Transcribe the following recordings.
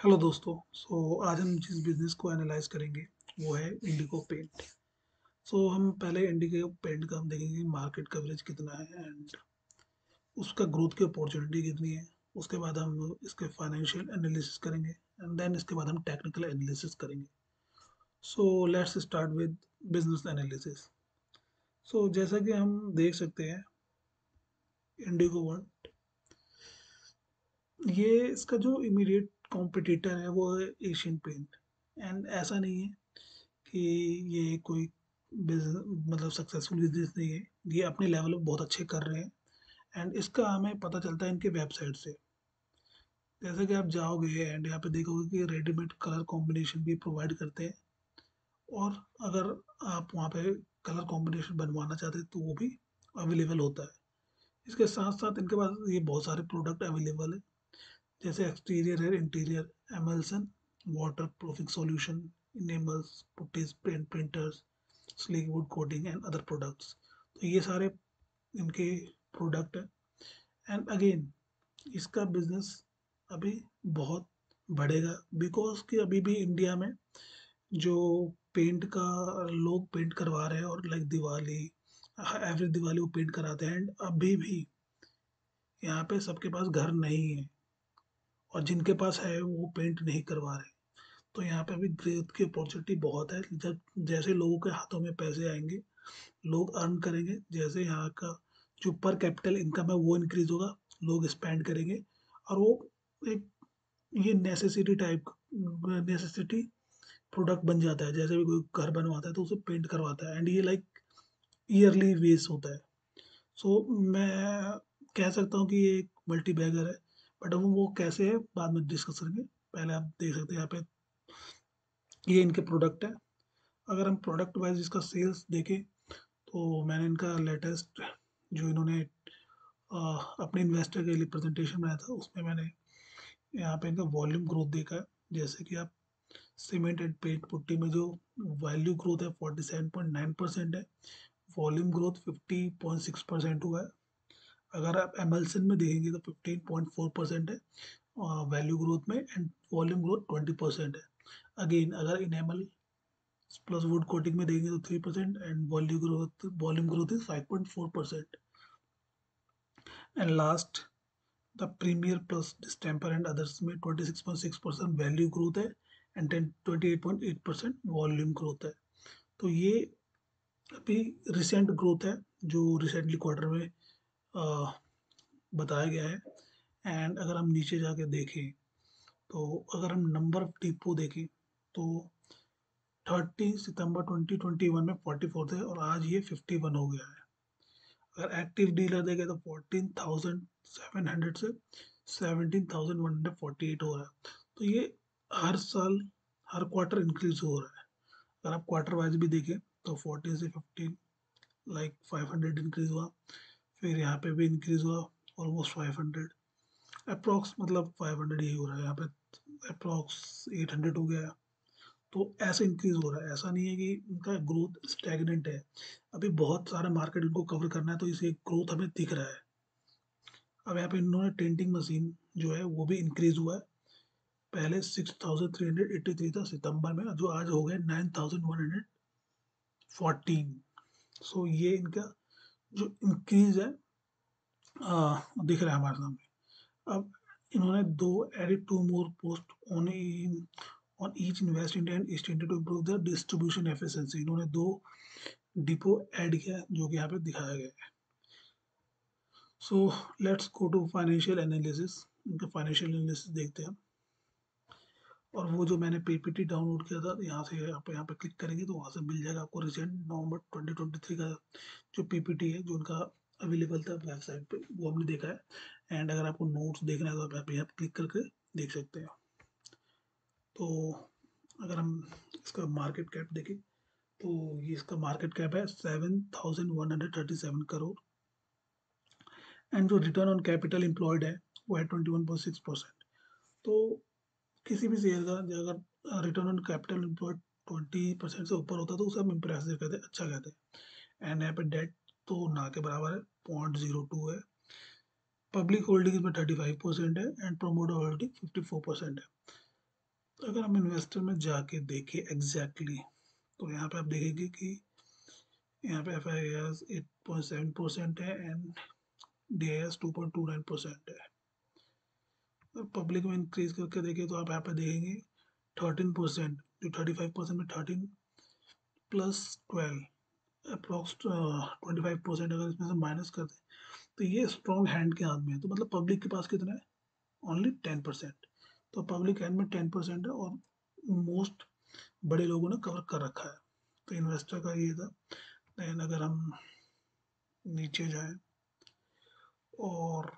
Hello दोस्तों। आज हम जिस बिजनेस को एनालाइज करेंगे वो है इंडिगो पेंट। हम पहले इंडिगो पेंट का हम देखेंगे मार्केट कवरेज कितना है एंड उसका ग्रोथ की अपॉर्चुनिटी कितनी है। उसके बाद हम इसके फाइनेंशियल एनालिसिस करेंगे एंड देन इसके बाद हम टेक्निकल एनालिसिस करेंगे। Let's start with business analysis. जैसा कि हम देख सकते हैं इंडिगो वन, ये इसका जो इमीडिएट कॉम्पिटिटर है वो है एशियन पेंट। एंड ऐसा नहीं है कि ये कोई मतलब सक्सेसफुल बिजनेस नहीं है। ये अपने लेवल पे बहुत अच्छे कर रहे हैं एंड इसका हमें पता चलता है इनके वेबसाइट से। जैसे कि आप जाओगे एंड यहाँ पे देखोगे कि रेडीमेड कलर कॉम्बिनेशन भी प्रोवाइड करते हैं, और अगर आप वहाँ पे कलर कॉम्बिनेशन बनवाना चाहते हैं तो वो भी अवेलेबल होता है। इसके साथ साथ इनके पास ये बहुत सारे प्रोडक्ट अवेलेबल है, जैसे एक्सटीरियर है, interior, emulsion, waterproofing solution, enamels, putties, paint, printers, sleek wood coating and other products. तो ये सारे इनके प्रोडक्ट है। एंड अगेन इसका बिजनेस अभी बहुत बढ़ेगा, बिकॉज कि अभी भी इंडिया में जो पेंट का लोग पेंट करवा रहे हैं, और लाइक दिवाली, एवरी दिवाली वो पेंट कराते हैं एंड अभी भी यहाँ पे सबके पास घर नहीं है, और जिनके पास है वो पेंट नहीं करवा रहे। तो यहाँ पे अभी ग्रोथ की अपॉर्चुनिटी बहुत है। जब जैसे लोगों के हाथों में पैसे आएंगे, लोग अर्न करेंगे, जैसे यहाँ का जो पर कैपिटल इनकम है वो इंक्रीज होगा, लोग स्पेंड करेंगे, और वो एक ये नेसेसिटी प्रोडक्ट बन जाता है। जैसे भी कोई घर बनवाता है तो उसे पेंट करवाता है एंड ये लाइक ईयरली बेस होता है। मैं कह सकता हूँ कि ये एक मल्टी बैगर है, बट अब वो कैसे है बाद में डिस्कस करेंगे। पहले आप देख सकते हैं यहाँ पे ये इनके प्रोडक्ट है। अगर हम प्रोडक्ट वाइज इसका सेल्स देखें तो मैंने इनका लेटेस्ट जो इन्होंने अपने इन्वेस्टर के लिए प्रेजेंटेशन बनाया था उसमें मैंने यहाँ पे इनका वॉल्यूम ग्रोथ देखा है। जैसे कि आप सीमेंट एंड पेंट पुट्टी में जो वैल्यू ग्रोथ है 47.9% है, वॉल्यूम ग्रोथ 50.6% हुआ है। अगर आप एमल्सन में देखेंगे तो 15.4% है वैल्यू ग्रोथ में, एंड वॉल्यूम ग्रोथ 20% है। अगेन अगर इनेमल प्लस वुड कोटिंग में देंगे तो 3% and volume growth is 5.4%। And last the premier plus distemper and others में 26.6% वैल्यू ग्रोथ है एंड 28.8% वॉल्यूम ग्रोथ है। तो ये अभी रिसेंट ग्रोथ है जो रिसेंटली क्वार्टर में अ, बताया गया है। एंड अगर हम नीचे जाके देखें तो अगर हम नंबर ऑफ डिपो देखें तो 30 सितंबर 2021 में 44 थे और आज ये 51 हो गया है। अगर एक्टिव डीलर देखें तो 14,700 से 17,148 हो रहा है। तो ये हर साल हर क्वार्टर इंक्रीज हो रहा है। अगर आप क्वार्टर वाइज भी देखें तो 14 से 15 लाइक 500 इंक्रीज हुआ, फिर यहाँ पे भी इंक्रीज हुआ ऑलमोस्ट 500, अप्रॉक्स मतलब 500 ही हो रहा है यहाँ पे, अप्रॉक्स 800 हो गया। तो ऐसे इंक्रीज हो रहा है, ऐसा नहीं है कि इनका ग्रोथ स्टैग्नेंट है। अभी बहुत सारा मार्केट इनको कवर करना है, तो इसे ग्रोथ हमें दिख रहा है। अब यहाँ पे इन्होंने टेंटिंग मशीन जो है वो भी इंक्रीज हुआ है। पहले 6,383 था सितंबर में, जो आज हो गए 9,114। ये इनका जो इंक्रीज है दिख रहा है हमारे सामने। अब इन्होंने दो added two more post on each invest India and east India to improve the distribution efficiency. इन्होंने दो डिपो ऐड किया है जो कि यहाँ पे दिखाया गया है। So let's go to financial analysis. इनका फाइनेंशियल एनालिसिस देखते हैं। और वो जो मैंने पीपीटी डाउनलोड किया था, यहाँ से आप यहाँ पे क्लिक करेंगे तो वहाँ से मिल जाएगा आपको रिसेंट नवंबर 2023 का जो पीपीटी है जो उनका अवेलेबल था वेबसाइट पे, वो हमने देखा है। एंड अगर आपको नोट्स देखना है तो आप यहाँ पे क्लिक करके देख सकते हैं। तो अगर हम इसका मार्केट कैप देखें तो ये इसका मार्केट कैप है 7,137 करोड़, एंड जो रिटर्न ऑन कैपिटल एम्प्लॉयड है वो है 21.6%। तो किसी भी शेयर का जो अगर रिटर्न ऑन कैपिटल एम्प्लॉयड 20% से ऊपर होता है तो उसे हम इम्प्रेसिव कहते हैं, अच्छा कहते हैं। एंड यहाँ पे डेट तो ना के बराबर है, 0.02 है। पब्लिक होल्डिंग इसमें 35% है एंड प्रोमोटर होल्डिंग 54% है। तो अगर हम इन्वेस्टर में जाके देखें एग्जैक्टली, तो यहाँ पे आप देखेंगे कि यहाँ पे एफ आई एस 8.7% है एंड डी आई एस 2.29% है। और पब्लिक में इंक्रीज करके देखें तो आप यहाँ पे देखेंगे 13%, जो 35% में 13 प्लस 12 अप्रॉक्स 25%, अगर इसमें से माइनस कर दें तो ये स्ट्रॉन्ग हैंड के हाथ में है। तो मतलब पब्लिक के पास कितना है, ओनली 10%। तो पब्लिक हैंड में 10% है और मोस्ट बड़े लोगों ने कवर कर रखा है। तो इन्वेस्टर का ये था। देन अगर हम नीचे जाएं और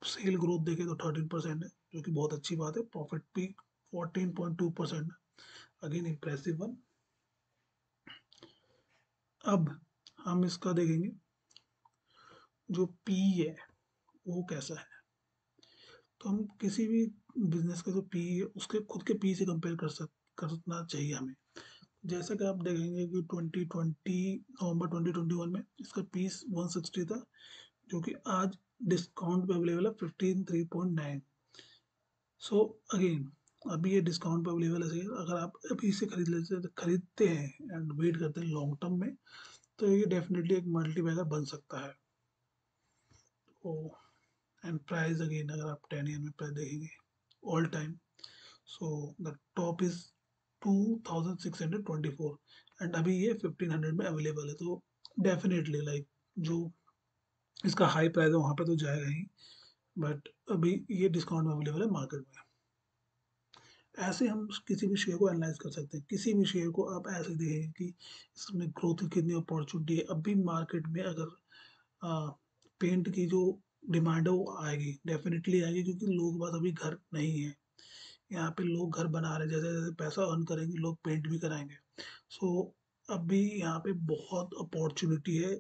सेल ग्रोथ देखें तो 13% है, जो कि बहुत अच्छी बात है। प्रॉफिट भी 14.2%, अगेन इम्प्रेसिव वन। अब हम इसका देखेंगे जो पी है वो कैसा है। तो हम किसी भी बिजनेस का जो पी है उसके खुद के पी से कंपेयर करना चाहिए हमें। जैसा कि आप देखेंगे कि 2020 नवंबर 2021 में इसका पीस 160 था, जो कि आज डिस्काउंट पे अवेलेबल है 53.9। सो अगेन अभी ये डिस्काउंट पे अवेलेबल है। अगर आप अभी से खरीदते हैं एंड वेट करते हैं लॉन्ग टर्म में, तो ये डेफिनेटली एक मल्टी बैगर बन सकता है। ओ एंड प्राइस अगेन अगर आप 10 ईयर में प्राइस देखेंगे all time, so the top is 2624 and अभी ये 1500 में अवेलेबल है। तो डेफिनेटली लाइक जो इसका हाई प्राइस है वहाँ पे तो जाएगा ही, बट अभी ये डिस्काउंट में अवेलेबल है मार्केट में। ऐसे हम किसी भी शेयर को एनालाइज कर सकते हैं। किसी भी शेयर को आप ऐसे देखें कि इसमें ग्रोथ की कितनी अपॉर्चुनिटी है। अभी मार्केट में अगर पेंट की जो डिमांड है वो आएगी, डेफिनेटली आएगी, क्योंकि लोगों के पास अभी घर नहीं है। यहाँ पे लोग घर बना रहे हैं, जैसे जैसे पैसा अर्न करेंगे लोग पेंट भी कराएंगे। सो अभी यहाँ पे बहुत अपॉर्चुनिटी है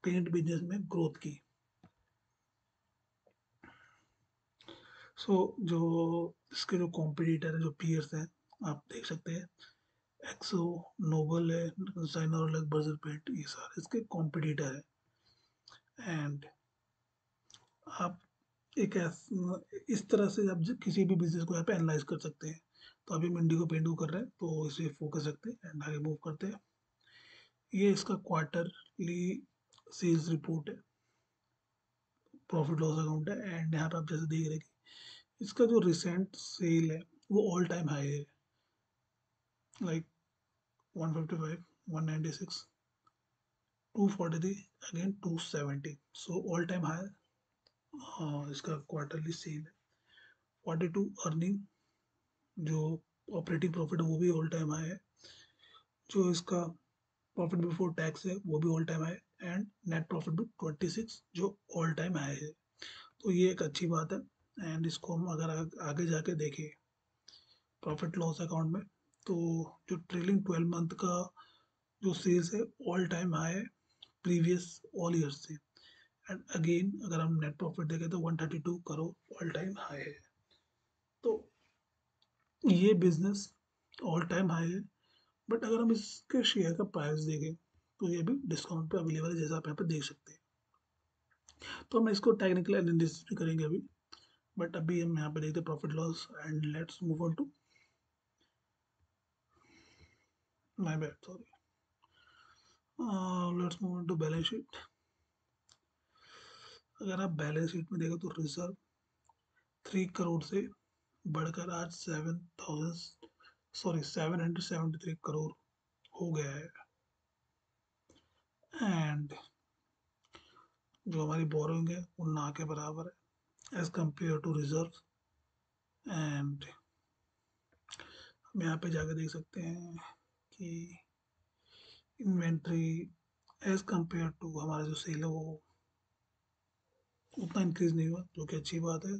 पेंट बिजनेस में ग्रोथ की। सो जो इसके जो कॉम्पिटिटर है, जो पीयर्स हैं, आप देख सकते हैं एक्सो, नोबल है, साइनोरॉलक, बर्जर पेंट, ये सारे इसके कॉम्पिटिटर है। एंड आप इस तरह से आप किसी भी बिजनेस को यहाँ पे एनालाइज कर सकते हैं। तो अभी हम इंडिगो पेंट को कर रहे हैं तो इसे फोकस रखते हैं एंड आगे मूव करते हैं। ये इसका क्वार्टरली सेल्स रिपोर्ट है, प्रॉफिट लॉस अकाउंट है। एंड यहाँ पे आप जैसे देख रहे हैं कि इसका जो रिसेंट सेल है वो ऑल टाइम हाई है, like 155, 196, 243, again 270। So all time high इसका क्वार्टरली सेल है। 42 अर्निंग, जो ऑपरेटिंग प्रॉफिट है वो भी ऑल टाइम हाई है। जो इसका प्रॉफिट बिफोर टैक्स है वो भी all time high, and net profit भी 26, जो ऑल टाइम हाई है। तो ये एक अच्छी बात है। एंड इसको हम अगर आगे जाके देखें प्रॉफिट लॉस अकाउंट में, तो जो ट्रेलिंग 12 मंथ का जो सेल्स है ऑल टाइम हाई है प्रीवियस ऑल ईयर्स से। एंड अगेन अगर हम नेट प्रॉफिट देखें तो 132 करोड़ ऑल टाइम हाई है। तो ये बिजनेस ऑल टाइम हाई है। बट अगर हम इसके शेयर का प्राइस देखें तो ये भी डिस्काउंट पे अवेलेबल है, जैसा आप यहाँ पे देख सकते हैं। तो हम इसको टेक्निकल एनालिसिस भी करेंगे अभी, बट अभी हम यहाँ पे देखते हैं profit loss and let's move on to my bad, sorry, let's move on to balance sheet. अगर आप बैलेंस शीट में देखो तो रिजर्व 3 करोड़ से बढ़कर आज 773 करोड़ हो गया है। एंड जो हमारी बोरोइंग है वो ना के बराबर है as compare to reserve. And हम यहाँ पे जाकर देख सकते हैं कि इन्वेंट्री एज कंपेयर टू हमारा जो सेल है वो उतना इंक्रीज नहीं हुआ, जो कि अच्छी बात है।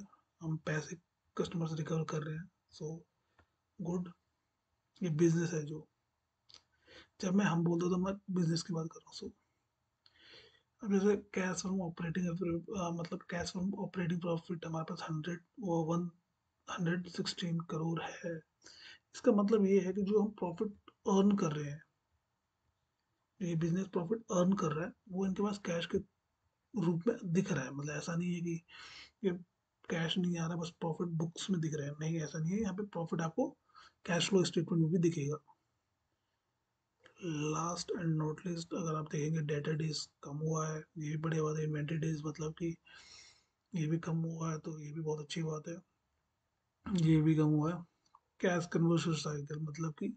हम पैसे कस्टमर से रिकवर कर रहे हैं, सो गुड। ये बिजनेस है। जो जब मैं हम बोलता हूँ तो मैं बिजनेस की बात कर रहा हूँ। सो अब जैसे कैश फ्रॉम ऑपरेटिंग, मतलब कैश फ्रॉम ऑपरेटिंग प्रॉफिट हमारे पास 116 करोड़ है। इसका मतलब ये है कि जो हम प्रॉफिट अर्न कर रहे हैं, ये बिजनेस प्रॉफिट अर्न कर रहा है, वो इनके पास कैश के रूप में दिख रहा है। मतलब ऐसा नहीं है कि ये कैश नहीं आ रहा, बस प्रॉफिट बुक्स में दिख रहा है, नहीं, ऐसा नहीं है। यहाँ पे प्रॉफिट आपको कैश फ्लो स्टेटमेंट में भी दिखेगा। लास्ट एंड नॉट लिस्ट, अगर आप देखेंगे डेटा डेज कम हुआ है, ये भी बढ़िया बात है। इन्वेंट्री डेज मतलब कि ये भी कम हुआ है, तो ये भी बहुत अच्छी बात है, ये भी कम हुआ है। कैश कन्वर्शन साइकिल मतलब कि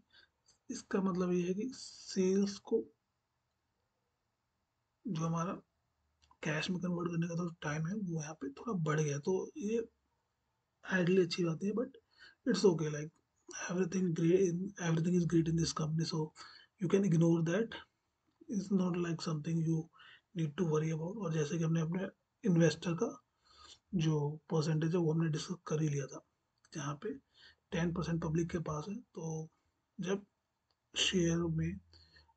इसका मतलब ये है कि सेल्स को जो हमारा कैश में कन्वर्ट करने का जो टाइम है वो यहाँ पे थोड़ा बढ़ गया, तो ये आइडली अच्छी बात है, but it's okay, like everything is great in this company, so you can ignore that. It's not like something you need to worry about। और जैसे कि हमने अपने इन्वेस्टर का जो परसेंटेज है वो हमने डिस्कस कर ही लिया था, जहाँ पे 10% पब्लिक के पास है। तो जब शेयर में,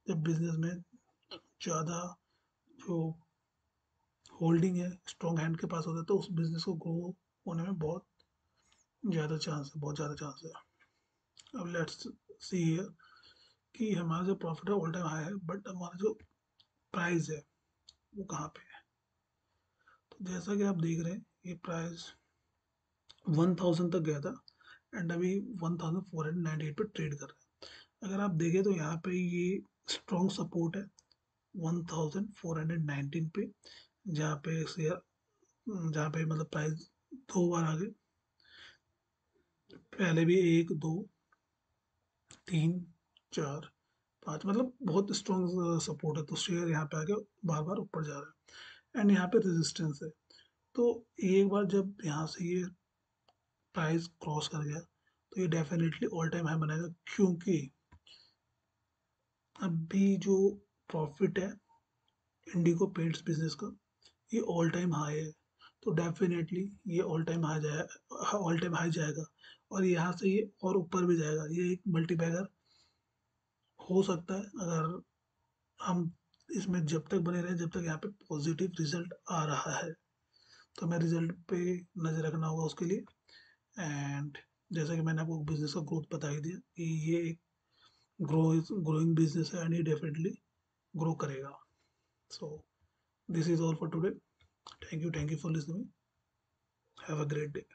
जब बिजनेस में ज़्यादा जो होल्डिंग है स्ट्रॉन्ग हैंड के पास होता है, तो उस बिजनेस को ग्रो होने में बहुत ज़्यादा चांस है, बहुत ज़्यादा चांस है। अब लेट्स सी हियर कि हमारा जो प्रॉफिट है ऑल टाइम हाई है, बट हमारा जो प्राइस है वो कहाँ पे है। तो जैसा कि आप देख रहे हैं ये प्राइस 1000 तक गया था, एंड अभी 1498 पे ट्रेड कर रहा है। अगर आप देखें तो यहाँ पे ये स्ट्रॉन्ग सपोर्ट है 1419 पे, जहाँ पे शेयर, जहाँ पे मतलब प्राइस दो बार आगे, पहले भी एक दो तीन चार पाँच, मतलब बहुत स्ट्रॉन्ग सपोर्ट है, तो शेयर यहाँ पे आके बार बार ऊपर जा रहा है। एंड यहाँ पे रेजिस्टेंस है, तो एक बार जब यहाँ से ये प्राइस क्रॉस कर गया तो ये डेफिनेटली ऑल टाइम हाई बनाएगा, क्योंकि अभी जो प्रॉफिट है इंडिगो पेंट्स बिजनेस का ये ऑल टाइम हाई है, तो डेफिनेटली ये ऑल टाइम हाई जाएगा, और यहाँ से ये और ऊपर भी जाएगा। ये एक मल्टीबैगर हो सकता है अगर हम इसमें जब तक बने रहें, जब तक यहाँ पे पॉजिटिव रिजल्ट आ रहा है। तो हमें रिजल्ट पे नज़र रखना होगा उसके लिए। एंड जैसा कि मैंने आपको बिजनेस का ग्रोथ बता ही दिया कि ये एक ग्रोइंग बिजनेस है, एंड ये डेफिनेटली ग्रो करेगा। So this is all for today. Thank you for listening. Have a great day.